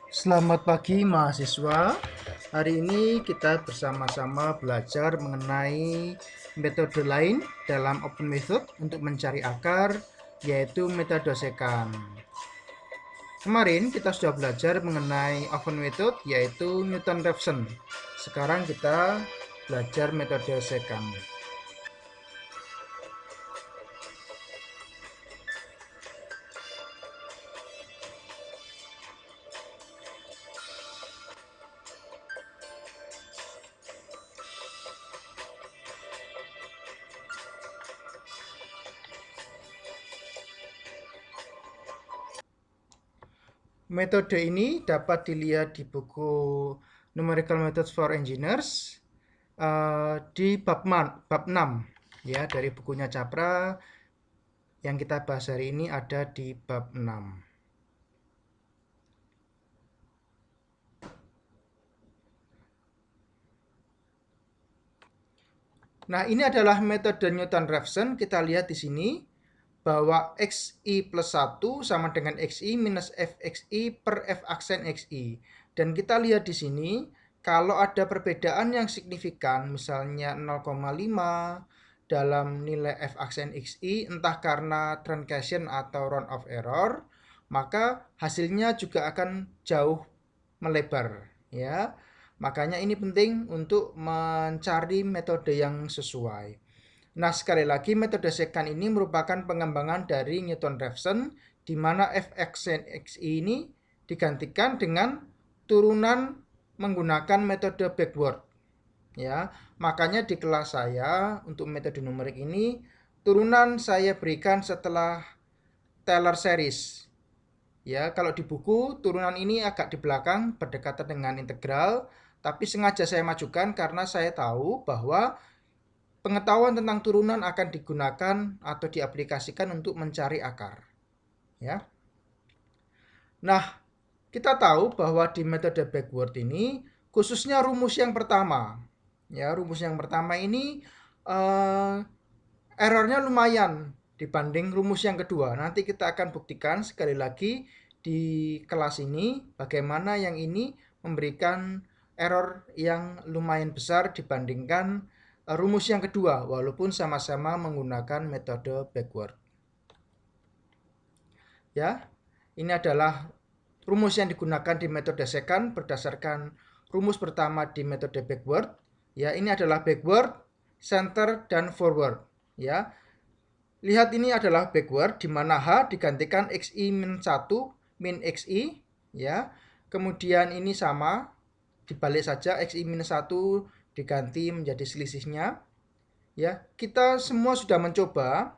Selamat pagi mahasiswa. Hari ini kita bersama-sama belajar mengenai metode lain dalam open method untuk mencari akar, yaitu metode secant. Kemarin kita sudah belajar mengenai open method, yaitu Newton-Raphson. Sekarang kita belajar metode secant. Metode ini dapat dilihat di buku Numerical Methods for Engineers di bab 6 ya, dari bukunya Capra. Yang kita bahas hari ini ada di bab 6. Nah, ini adalah metode Newton-Raphson. Kita lihat di sini bahwa XI plus 1 sama dengan XI minus FXI per F aksen XI. Dan kita lihat di sini, kalau ada perbedaan yang signifikan, misalnya 0,5 dalam nilai F aksen XI, entah karena truncation atau round-off error, maka hasilnya juga akan jauh melebar, ya. Makanya ini penting untuk mencari metode yang sesuai. Nah, sekali lagi metode secant ini merupakan pengembangan dari Newton-Raphson, di mana F aksen XI ini digantikan dengan turunan menggunakan metode backward. Ya, makanya di kelas saya untuk metode numerik ini turunan saya berikan setelah Taylor series. Ya, kalau di buku turunan ini agak di belakang berdekatan dengan integral, tapi sengaja saya majukan karena saya tahu bahwa pengetahuan tentang turunan akan digunakan atau diaplikasikan untuk mencari akar. Ya. Nah, kita tahu bahwa di metode backward ini khususnya rumus yang pertama. Ya, rumus yang pertama ini errornya lumayan dibanding rumus yang kedua. Nanti kita akan buktikan sekali lagi di kelas ini bagaimana yang ini memberikan error yang lumayan besar dibandingkan rumus yang kedua, walaupun sama-sama menggunakan metode backward. Ya, ini adalah rumus yang digunakan di metode secant berdasarkan rumus pertama di metode backward. Ya, ini adalah backward, center, dan forward. Ya, lihat ini adalah backward di mana H digantikan XI min 1 min XI. Ya, kemudian ini sama, dibalik saja XI min 1 diganti menjadi selisihnya. Ya, kita semua sudah mencoba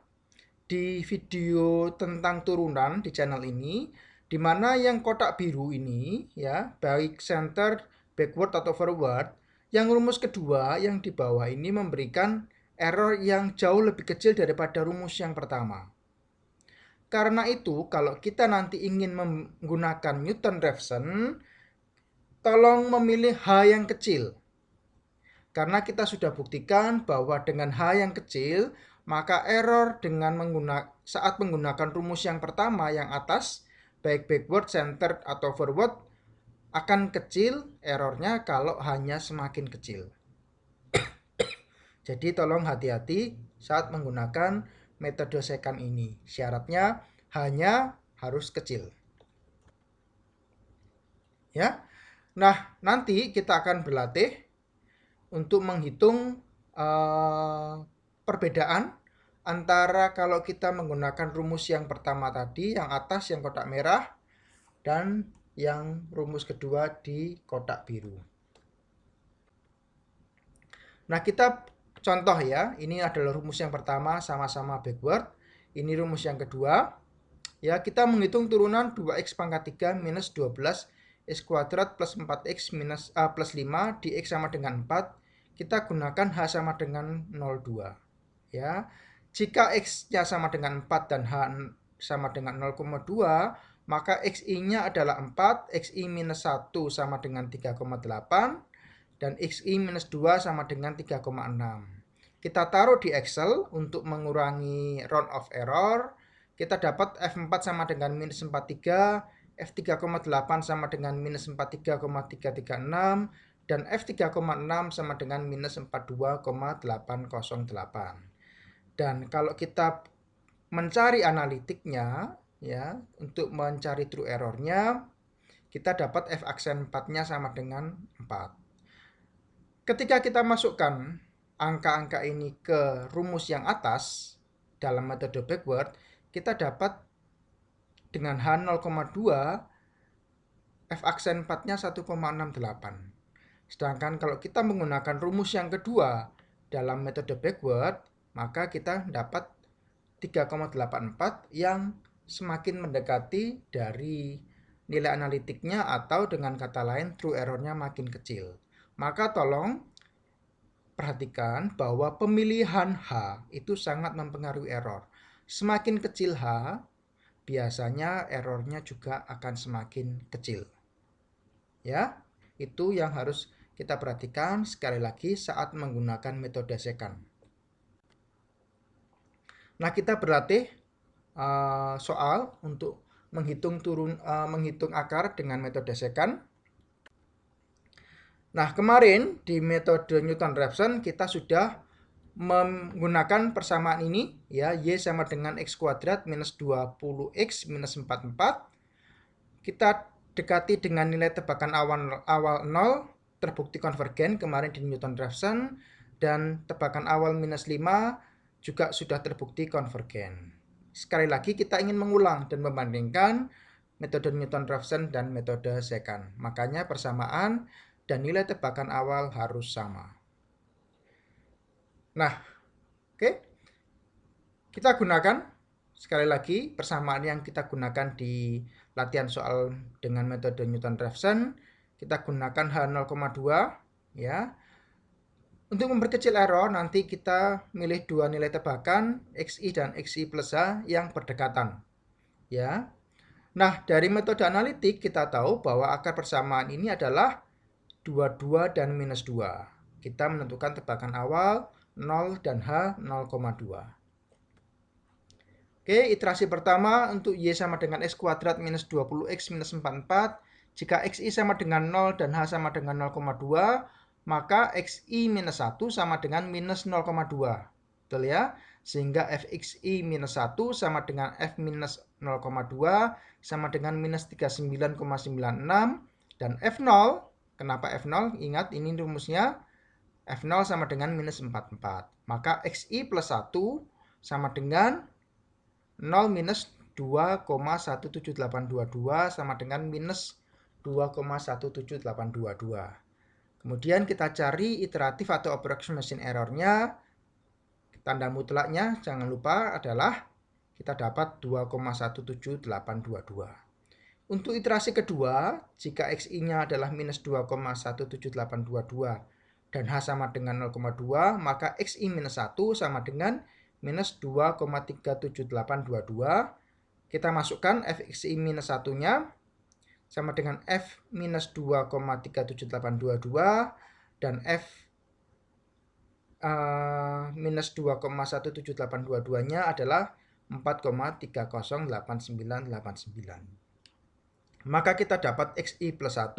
di video tentang turunan di channel ini, di mana yang kotak biru ini ya, baik center, backward atau forward, yang rumus kedua yang di bawah ini memberikan error yang jauh lebih kecil daripada rumus yang pertama. Karena itu, kalau kita nanti ingin menggunakan Newton-Raphson, tolong memilih H yang kecil. Karena kita sudah buktikan bahwa dengan H yang kecil, maka error dengan saat menggunakan rumus yang pertama yang atas, baik backward, center, atau forward, akan kecil errornya kalau hanya semakin kecil. Jadi tolong hati-hati saat menggunakan metode secant ini. Syaratnya hanya harus kecil. Ya. Nah, nanti kita akan berlatih untuk menghitung perbedaan antara kalau kita menggunakan rumus yang pertama tadi, yang atas yang kotak merah, dan yang rumus kedua di kotak biru. Nah, kita contoh ya, ini adalah rumus yang pertama sama-sama backward, ini rumus yang kedua. Ya, kita menghitung turunan 2x pangkat 3 minus 12 x kuadrat plus 4x minus plus 5 di x sama dengan 4. Kita gunakan H sama dengan 0,2. Ya. Jika X-nya sama dengan 4 dan H sama dengan 0,2, maka XI-nya adalah 4, XI minus 1 sama dengan 3,8, dan XI minus 2 sama dengan 3,6. Kita taruh di Excel untuk mengurangi round of error. Kita dapat F4 sama dengan minus 43, F3,8 sama dengan minus 43,336, dan F3,6 sama dengan minus 42,808. Dan kalau kita mencari analitiknya, ya, untuk mencari true errornya, kita dapat F aksen 4-nya sama dengan 4. Ketika kita masukkan angka-angka ini ke rumus yang atas dalam metode backward, kita dapat dengan H0,2 F aksen 4-nya 1,68. Sedangkan kalau kita menggunakan rumus yang kedua dalam metode backward, maka kita dapat 3,84 yang semakin mendekati dari nilai analitiknya, atau dengan kata lain true errornya makin kecil. Maka tolong perhatikan bahwa pemilihan H itu sangat mempengaruhi error. Semakin kecil H, biasanya errornya juga akan semakin kecil. Ya, itu yang harus kita perhatikan sekali lagi saat menggunakan metode secant. Nah, kita berlatih soal untuk menghitung akar dengan metode secant. Nah, kemarin di metode Newton-Raphson kita sudah menggunakan persamaan ini, ya, Y sama dengan X kuadrat minus 20X minus 44. Kita dekati dengan nilai tebakan awal 0, terbukti konvergen kemarin di Newton-Raphson, dan tebakan awal minus 5 juga sudah terbukti konvergen. Sekali lagi kita ingin mengulang dan membandingkan metode Newton-Raphson dan metode secant. Makanya persamaan dan nilai tebakan awal harus sama. Nah, oke. Kita gunakan sekali lagi persamaan yang kita gunakan di latihan soal dengan metode Newton-Raphson. Kita gunakan H0,2, ya. Untuk memperkecil error, nanti kita milih dua nilai tebakan, XI dan XI plus H yang berdekatan. Ya. Nah, dari metode analitik kita tahu bahwa akar persamaan ini adalah 22 dan minus 2. Kita menentukan tebakan awal 0 dan H 0,2. Oke, iterasi pertama untuk Y sama dengan X kuadrat minus 20X minus 44. Jika XI sama dengan 0 dan H sama dengan 0,2, maka XI minus 1 sama dengan minus 0,2. Betul ya? Sehingga Fxi minus 1 sama dengan F minus 0,2 sama dengan minus 39,96. Dan F0, kenapa F0? Ingat ini rumusnya. F0 sama dengan minus 44. Maka XI plus 1 sama dengan 0 minus 2,17822 sama dengan minus 2,17822. Kemudian kita cari iteratif atau approximation error-nya. Tanda mutlaknya jangan lupa adalah kita dapat 2,17822. Untuk iterasi kedua, jika XI-nya adalah minus 2,17822 dan H sama dengan 0,2, maka XI minus 1 sama dengan minus 2,37822. Kita masukkan Fxi minus 1-nya sama dengan F minus 2,37822 dan F minus 2,17822-nya adalah 4,308989. Maka kita dapat XI plus 1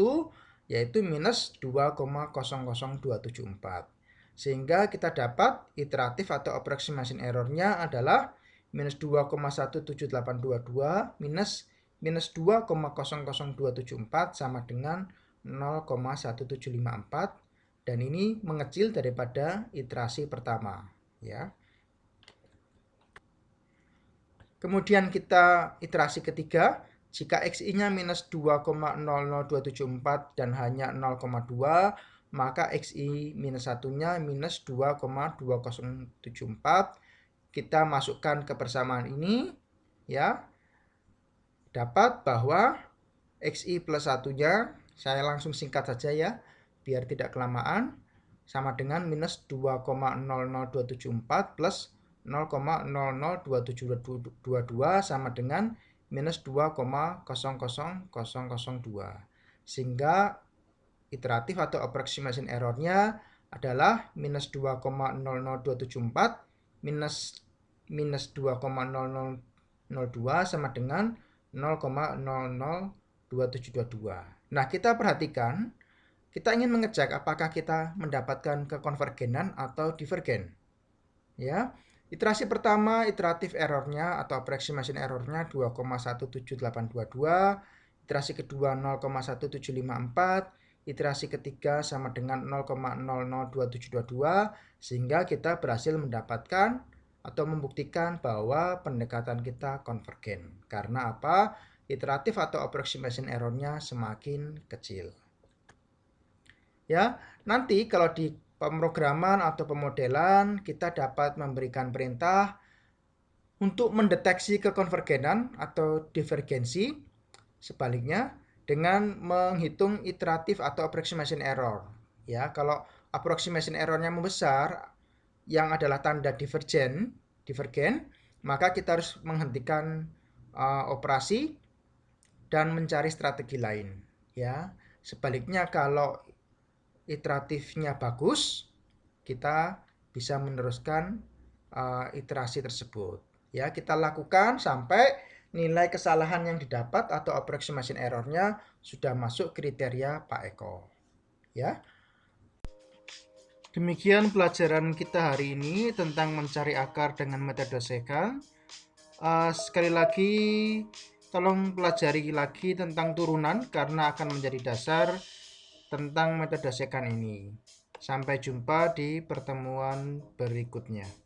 yaitu minus 2,00274. Sehingga kita dapat iteratif atau approximation error-nya adalah minus 2,17822 minus 2,00274 sama dengan 0,1754, dan ini mengecil daripada iterasi pertama, ya. Kemudian kita iterasi ketiga, jika XI-nya minus 2,00274 dan hanya 0,2, maka XI minus 1-nya minus 2,2074. Kita masukkan ke persamaan ini, ya. Dapat bahwa XI plus 1-nya, saya langsung singkat saja ya, biar tidak kelamaan, sama dengan minus 2,00274 plus 0,002722 sama dengan minus 2,00002. Sehingga iteratif atau approximation error-nya adalah minus 2,00274 minus 2,0002 sama dengan 0,00 2722. Nah, kita perhatikan, kita ingin mengecek apakah kita mendapatkan kekonvergenan atau divergen. Ya, iterasi pertama iteratif errornya atau approximation errornya 2,17822, iterasi kedua 0,1754, iterasi ketiga sama dengan 0,002722, sehingga kita berhasil mendapatkan atau membuktikan bahwa pendekatan kita konvergen. Karena apa? Iteratif atau approximation errornya semakin kecil. Ya, nanti kalau di pemrograman atau pemodelan kita dapat memberikan perintah untuk mendeteksi kekonvergenan atau divergensi. Sebaliknya dengan menghitung iteratif atau approximation error. Ya, kalau approximation errornya membesar yang adalah tanda divergen, maka kita harus menghentikan operasi dan mencari strategi lain. Ya, sebaliknya kalau iteratifnya bagus, kita bisa meneruskan iterasi tersebut. Ya, kita lakukan sampai nilai kesalahan yang didapat atau approximation errornya sudah masuk kriteria Pak Eko. Ya. Demikian pelajaran kita hari ini tentang mencari akar dengan metode sekant. Sekali lagi, tolong pelajari lagi tentang turunan karena akan menjadi dasar tentang metode sekant ini. Sampai jumpa di pertemuan berikutnya.